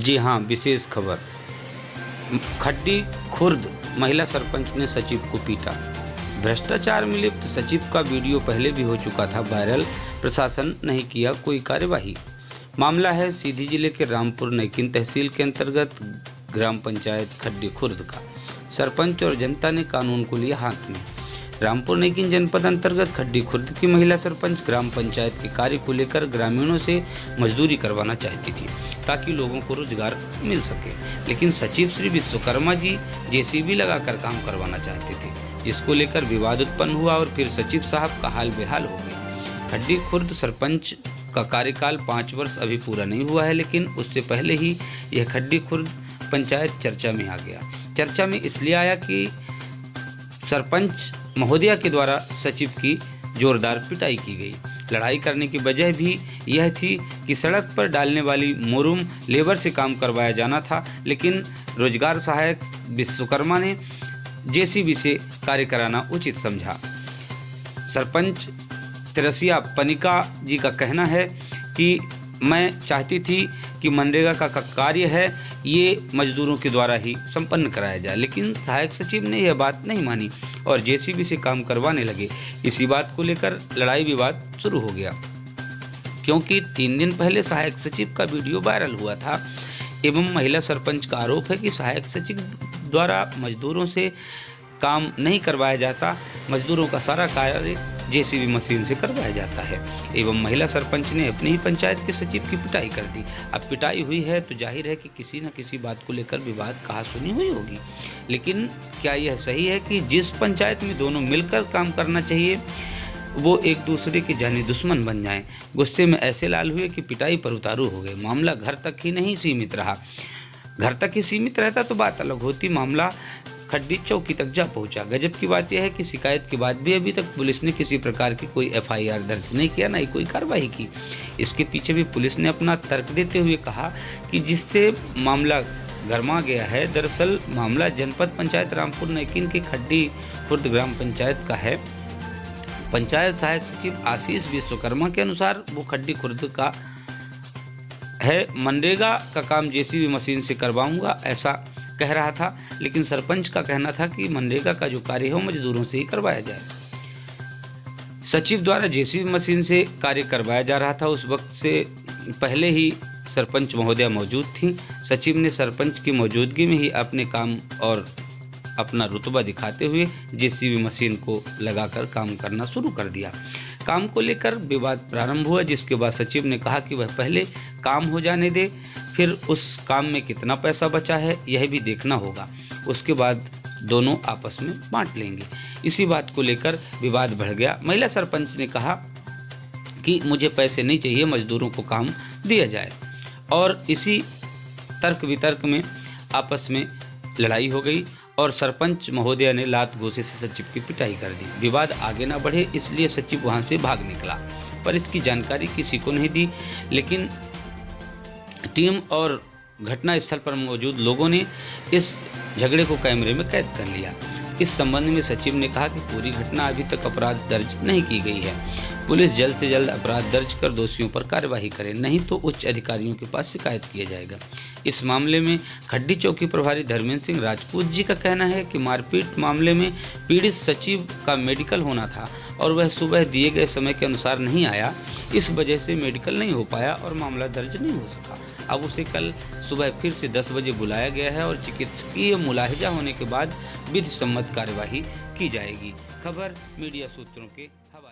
जी हाँ, विशेष खबर। खड्डी खुर्द महिला सरपंच ने सचिव को पीटा। भ्रष्टाचार में लिप्त सचिव का वीडियो पहले भी हो चुका था वायरल, प्रशासन नहीं किया कोई कार्यवाही। मामला है सीधी जिले के रामपुर नैकिन तहसील के अंतर्गत ग्राम पंचायत खड्डी खुर्द का। सरपंच और जनता ने कानून को लिया हाथ में। रामपुर नैकिन जनपद अंतर्गत खड्डी खुर्द की महिला सरपंच ग्राम पंचायत के कार्य को लेकर ग्रामीणों से मजदूरी करवाना चाहती थी ताकि लोगों को रोजगार मिल सके, लेकिन सचिव श्री विश्वकर्मा जी जेसीबी लगाकर काम करवाना चाहते थे, जिसको लेकर विवाद उत्पन्न हुआ और फिर सचिव साहब का हाल बेहाल हो गया। खड्डी खुर्द सरपंच का कार्यकाल 5 वर्ष अभी पूरा नहीं हुआ है, लेकिन उससे पहले ही यह खड्डी खुर्द पंचायत चर्चा में आ गया। चर्चा में इसलिए आया कि सरपंच महोदया के द्वारा सचिव की जोरदार पिटाई की गई। लड़ाई करने की वजह भी यह थी कि सड़क पर डालने वाली मोरूम लेबर से काम करवाया जाना था, लेकिन रोजगार सहायक विश्वकर्मा ने जेसीबी से कार्य कराना उचित समझा। सरपंच तिरसिया पनिका जी का कहना है कि मैं चाहती थी कि मनरेगा का कार्य है ये मजदूरों के द्वारा ही संपन्न कराया जाए, लेकिन सहायक सचिव ने यह बात नहीं मानी और जेसीबी से काम करवाने लगे। इसी बात को लेकर लड़ाई विवाद शुरू हो गया, क्योंकि 3 दिन पहले सहायक सचिव का वीडियो वायरल हुआ था एवं महिला सरपंच का आरोप है कि सहायक सचिव द्वारा मजदूरों से काम नहीं करवाया जाता, मजदूरों का सारा कार्य जेसीबी मशीन से करवाया जाता है एवं महिला सरपंच ने अपनी ही पंचायत के सचिव की पिटाई कर दी। अब पिटाई हुई है तो जाहिर है कि किसी न किसी बात को लेकर विवाद कहा सुनी हुई होगी, लेकिन क्या यह सही है कि जिस पंचायत में दोनों मिलकर काम करना चाहिए वो एक दूसरे के जानी दुश्मन बन जाएं? गुस्से में ऐसे लाल हुए कि पिटाई पर उतारू हो गए। मामला घर तक ही नहीं सीमित रहा। घर तक ही सीमित रहता तो बात अलग होती, मामला खड्डी चौकी तक जा पहुंचा। गजब की बात यह है कि शिकायत के बाद भी अभी तक पुलिस ने किसी प्रकार की कोई एफआईआर दर्ज नहीं किया, ना ही कोई कार्रवाई की। इसके पीछे भी पुलिस ने अपना तर्क देते हुए कहा कि जिससे मामला गरमा गया है, दरअसल मामला जनपद पंचायत रामपुर नैकिन की खड्डी खुर्द ग्राम पंचायत का है। पंचायत सहायक सचिव आशीष विश्वकर्मा के अनुसार वो खड्डी खुर्द का है, मनरेगा का काम जेसीबी मशीन से करवाऊंगा ऐसा कह रहा था, लेकिन सरपंच का कहना था कि मनरेगा का जो कार्य है वो मजदूरों से ही करवाया जाए। सचिव द्वारा जेसीबी मशीन से कार्य करवाया जा रहा था। उस वक्त से पहले ही सरपंच महोदया मौजूद थी। सचिव ने सरपंच की मौजूदगी में ही अपने काम और अपना रुतबा दिखाते हुए जेसीबी मशीन को लगाकर काम करना शुरू कर दिया। काम को लेकर विवाद प्रारंभ हुआ, जिसके बाद सचिव ने कहा कि वह पहले काम हो जाने दे, फिर उस काम में कितना पैसा बचा है यह भी देखना होगा, उसके बाद दोनों आपस में बांट लेंगे। इसी बात को लेकर विवाद बढ़ गया। महिला सरपंच ने कहा कि मुझे पैसे नहीं चाहिए, मजदूरों को काम दिया जाए, और इसी तर्क वितर्क में आपस में लड़ाई हो गई और सरपंच महोदया ने लात घूंसे से सचिव की पिटाई कर दी। विवाद आगे ना बढ़े इसलिए सचिव वहां से भाग निकला, पर इसकी जानकारी किसी को नहीं दी, लेकिन टीम और घटनास्थल पर मौजूद लोगों ने इस झगड़े को कैमरे में कैद कर लिया। इस संबंध में सचिव ने कहा कि पूरी घटना अभी तक अपराध दर्ज नहीं की गई है। पुलिस जल्द से जल्द अपराध दर्ज कर दोषियों पर कार्यवाही करे, नहीं तो उच्च अधिकारियों के पास शिकायत किया जाएगा। इस मामले में खड्डी चौकी प्रभारी धर्मेंद्र सिंह राजपूत जी का कहना है कि मारपीट मामले में पीड़ित सचिव का मेडिकल होना था और वह सुबह दिए गए समय के अनुसार नहीं आया, इस वजह से मेडिकल नहीं हो पाया और मामला दर्ज नहीं हो सका। अब उसे कल सुबह फिर से 10 बजे बुलाया गया है और चिकित्सकीय मुलाहिजा होने के बाद विधि सम्मत कार्यवाही की जाएगी। खबर मीडिया सूत्रों के हवाले।